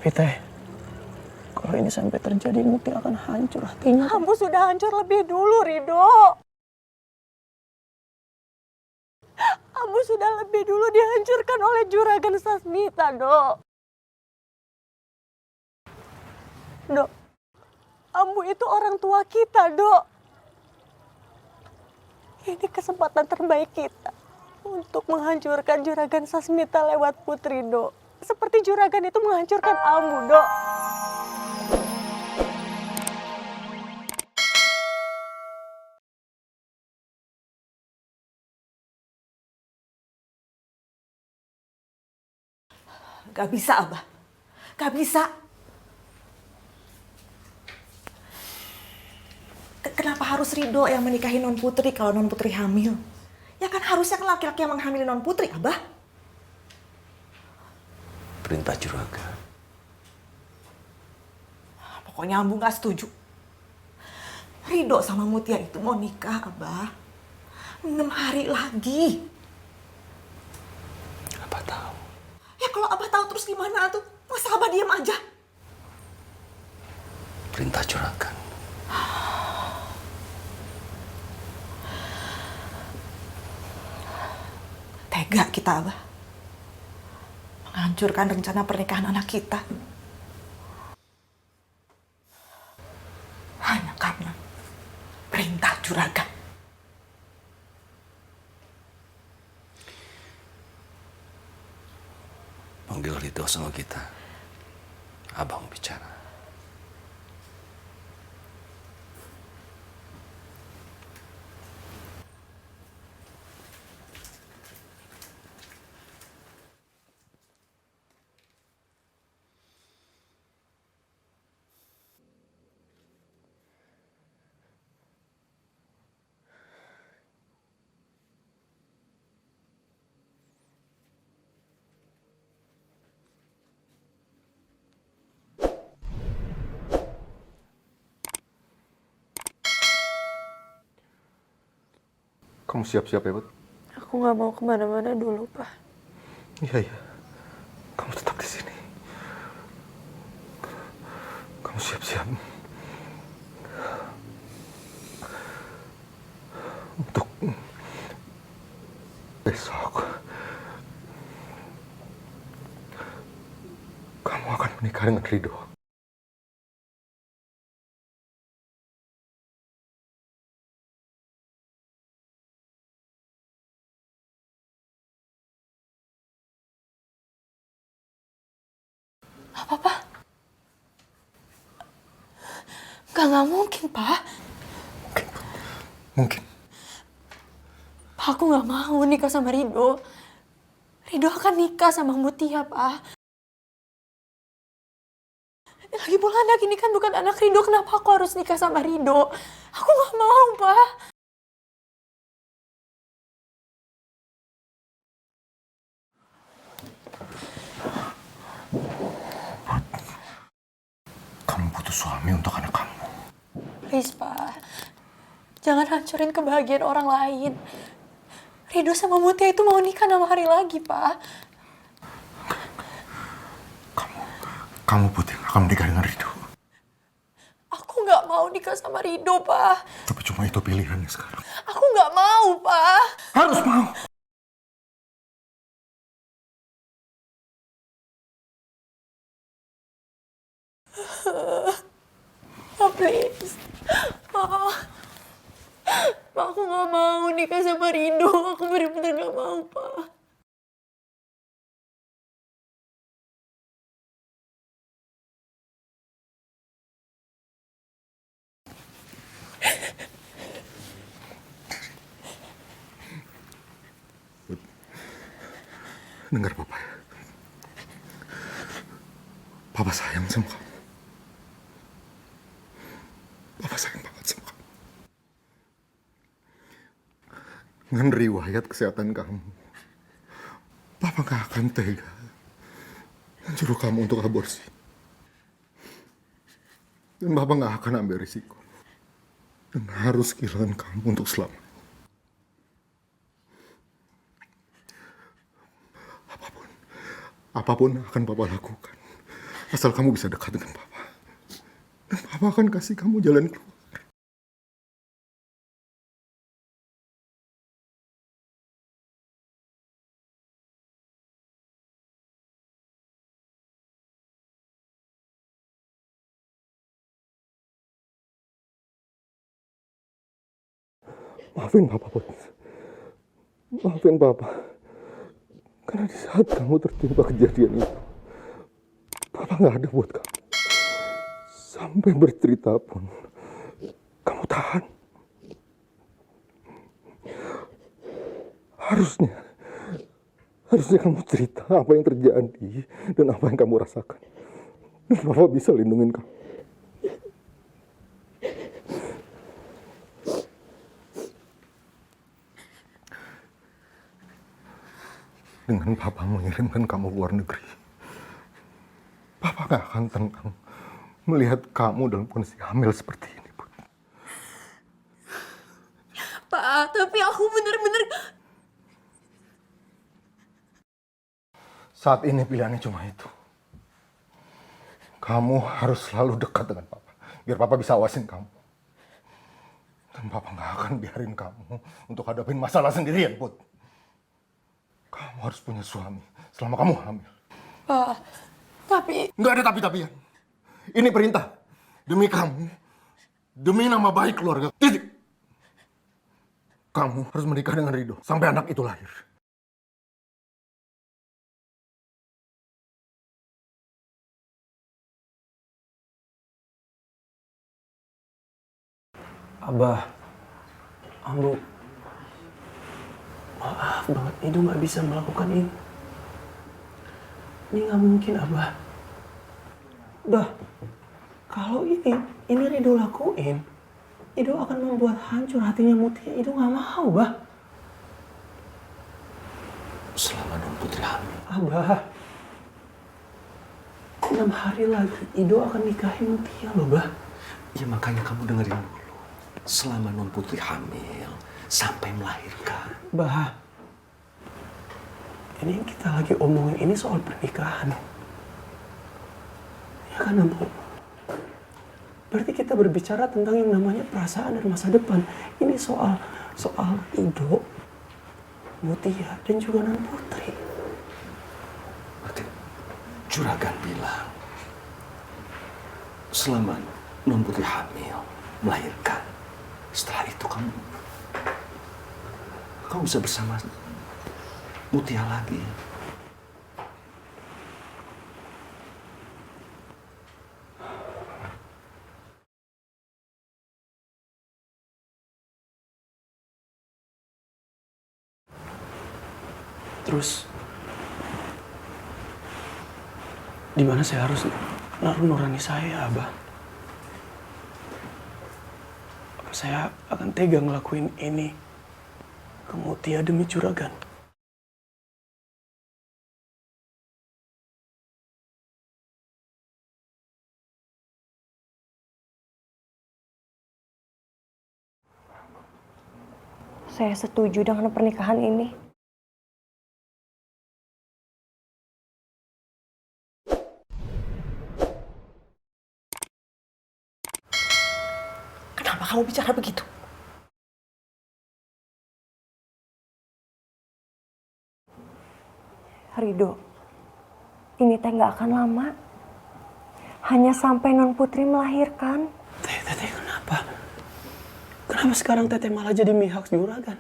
Tapi Teh, kalau ini sampai terjadi, Muti akan hancur hatinya. Kamu sudah hancur lebih dulu, Ridho. Kamu sudah lebih dulu dihancurkan oleh Juragan Sasmita, Dok. Dok, Ambu itu orang tua kita, Dok. Ini kesempatan terbaik kita untuk menghancurkan Juragan Sasmita lewat Putri, Dok. Seperti Juragan itu menghancurkan Ambu, Dok. Gak bisa, Abah. Gak bisa. Kenapa harus Ridho yang menikahi Non Putri kalau Non Putri hamil? Ya kan harusnya kan laki-laki yang menghamili Non Putri, Abah. Perintah Juragan. Pokoknya Ambu gak setuju. Ridho sama Mutia itu mau nikah, Abah. 6 hari lagi. Apa tahu? Ya kalau Abah tahu terus gimana tuh? Masa Abah diam aja? Perintah Juragan. Tega kita, Abah. Menghancurkan rencana pernikahan anak kita. Hanya karena perintah Juragan. Panggil Ridho sama kita. Abang mau bicara. Kamu siap-siap ya, Bud? Aku nggak mau kemana-mana dulu, Pak. Iya. Kamu tetap di sini. Kamu siap-siap untuk besok. Kamu akan menikah dengan Ridho. Apa, Pak? Nggak mungkin, Pak. Mungkin. Pak, aku nggak mau nikah sama Ridho. Ridho akan nikah sama Mutia, Pak. Lagi pula anak ini kan bukan anak Ridho. Kenapa aku harus nikah sama Ridho? Aku nggak mau, Pak. Kamu butuh suami untuk anak kamu. Please, Pak. Jangan hancurin kebahagiaan orang lain. Ridho sama Mutia itu mau nikah 6 hari lagi, Pak. Kamu putih akan menikah dengan Ridho. Aku nggak mau nikah sama Ridho, Pak. Tapi cuma itu pilihannya sekarang. Aku nggak mau, Pak. Harus mau. Pak, please. Pak. Pak, aku nggak mau nikah sama Ridho. Aku bener-bener nggak mau, Pak. Dengar Papa ya. Papa sayang sama kamu. Papa sayang banget sama kamu. Dengan riwayat kesehatan kamu, Papa gak akan tega menyuruh kamu untuk aborsi. Dan Papa gak akan ambil risiko. Dan harus kehilangan kamu untuk selamanya. Apapun yang akan Papa lakukan, Asal kamu bisa dekat dengan Papa. Dan Papa akan kasih kamu jalan keluar. Maafin Papa, Put. Maafin Papa. Karena di saat kamu tertimpa kejadian itu, Papa nggak ada buat kamu. Sampai bercerita pun, kamu tahan. Harusnya kamu cerita apa yang terjadi dan apa yang kamu rasakan. Dan Papa bisa lindungin kamu. Dengan Papa mengirimkan kamu ke luar negeri, Papa gak akan tenang melihat kamu dalam kondisi hamil seperti ini, Put. Pak, tapi aku bener-bener... Saat ini pilihannya cuma itu. Kamu harus selalu dekat dengan Papa, biar Papa bisa awasin kamu. Dan Papa gak akan biarin kamu untuk hadapin masalah sendirian, Put. Kamu harus punya suami selama kamu hamil. Pak, tapi... Nggak ada tapi-tapian. Ini perintah. Demi kamu. Demi nama baik keluarga. Titik. Kamu harus menikah dengan Rido sampai anak itu lahir. Abah, Ambu, maaf banget, Edo nggak bisa melakukan ini. Ini nggak mungkin, Abah. Bah, kalau ini Rido lakuin, Edo akan membuat hancur hatinya Mutia. Edo nggak mau, Bah. Selama non putri hamil. Abah, 6 hari lagi Edo akan nikahin Mutia loh, Bah. Ya makanya kamu dengerin dulu. Selama non putri hamil sampai melahirkan. Bah, ini yang kita lagi omongin ini soal pernikahan. Ya kan, Ambu? Berarti kita berbicara tentang yang namanya perasaan dan masa depan. Ini soal Edo, Mutia, dan juga non putri. Berarti juragan bilang selama non putri hamil melahirkan, setelah itu kamu bisa bersama Mutia lagi. Terus, di mana saya harus naruh nurani saya, Abah? Apa saya akan tega ngelakuin ini ke Mutia demi juragan? Saya setuju dengan pernikahan ini. Kenapa kamu bicara begitu? Rido, ini teh nggak akan lama. Hanya sampai non putri melahirkan. Teteh, kenapa? Kenapa sekarang Teteh malah jadi mihak juragan?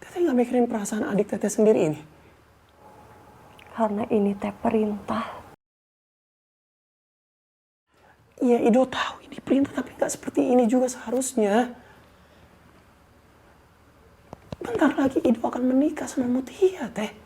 Teteh nggak mikirin perasaan adik Teteh sendiri ini? Karena ini teh perintah. Iya, Ido tahu ini perintah, tapi nggak seperti ini juga seharusnya. Bentar lagi Ido akan menikah sama Mutia, Teh.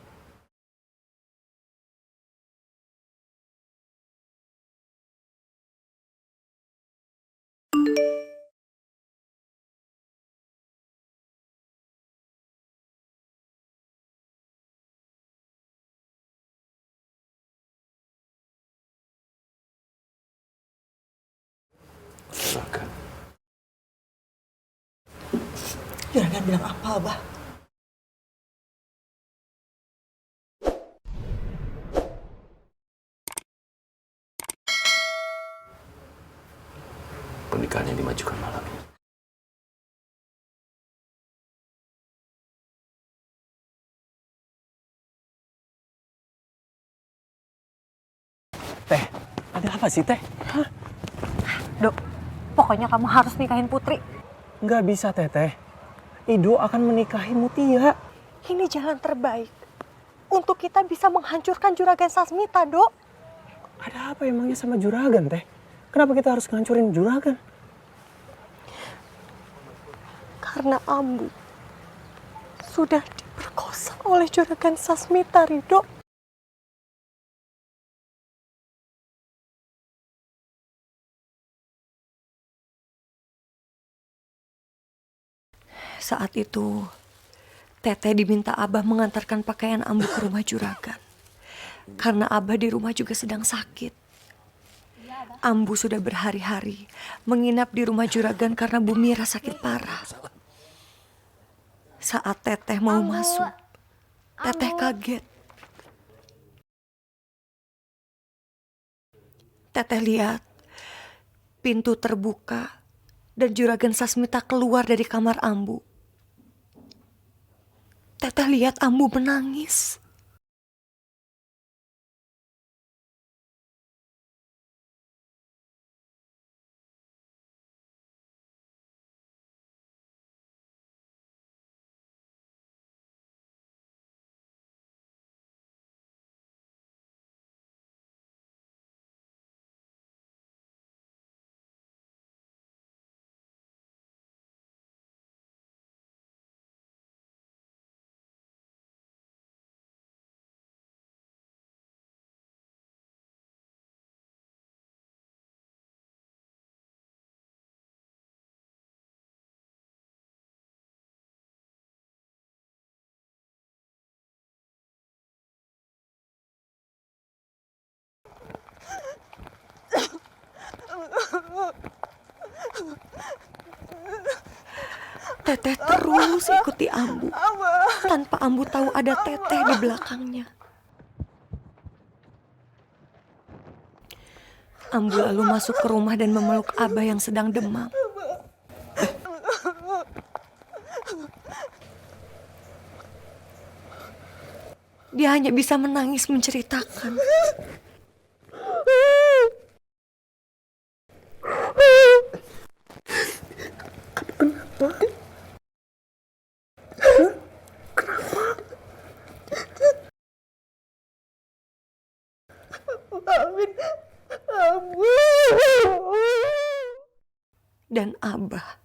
Juragan. Juragan bilang apa, Abah? pernikahan yang dimajukan malam ini. Teh, ada apa sih Teh? Hah? Dok, pokoknya kamu harus nikahin Putri. Nggak bisa Teteh. Ido akan menikahi Mutia. Ini jalan terbaik untuk kita bisa menghancurkan Juragan Sasmita, Dok. Ada apa emangnya sama Juragan Teh? Kenapa kita harus ngancurin Juragan? Karena Ambu sudah diperkosa oleh Juragan Sasmita, Ridho. Saat itu, Teteh diminta Abah mengantarkan pakaian Ambu ke rumah Juragan. Karena Abah di rumah juga sedang sakit. Ambu sudah berhari-hari menginap di rumah Juragan karena Bu Mira sakit parah. Saat Teteh mau masuk, Teteh kaget. Teteh lihat pintu terbuka dan Juragan Sasmita keluar dari kamar Ambu. Teteh lihat Ambu menangis. Teteh terus ikuti Ambu. Tanpa Ambu tahu ada Teteh di belakangnya. Ambu lalu masuk ke rumah dan memeluk Abah yang sedang demam. Dia hanya bisa menangis menceritakan. Dan Abah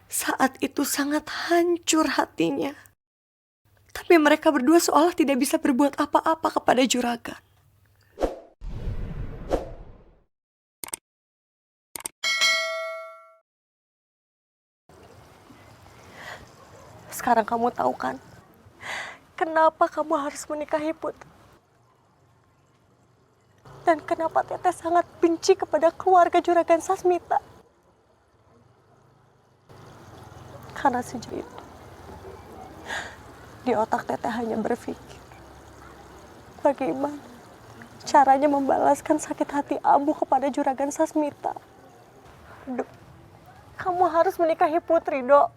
saat itu sangat hancur hatinya. Tapi mereka berdua seolah tidak bisa berbuat apa-apa kepada Juragan. Sekarang kamu tahu kan, kenapa kamu harus menikahi Putri? Dan kenapa Teteh sangat benci kepada keluarga Juragan Sasmita? Karena sejak itu, di otak Teteh hanya berpikir, bagaimana caranya membalaskan sakit hati Ambu kepada Juragan Sasmita. Dok, kamu harus menikahi Putri, Dok.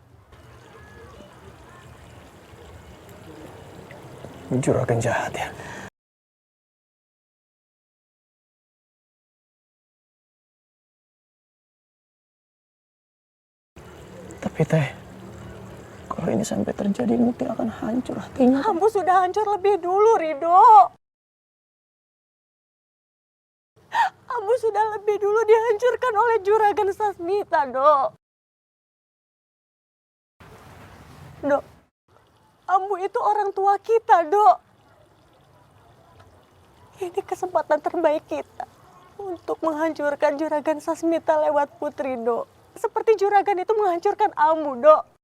Juragan jahat ya. Tapi Teh, kalau ini sampai terjadi, Mutia akan hancur hatinya. Ambu sudah hancur lebih dulu, Ridho. Ambu sudah lebih dulu dihancurkan oleh Juragan Sasmita, Dok. Dok, Ambu itu orang tua kita, Dok. Ini kesempatan terbaik kita untuk menghancurkan Juragan Sasmita lewat Putri, Dok. Seperti Juragan itu menghancurkan Ambu, Dok.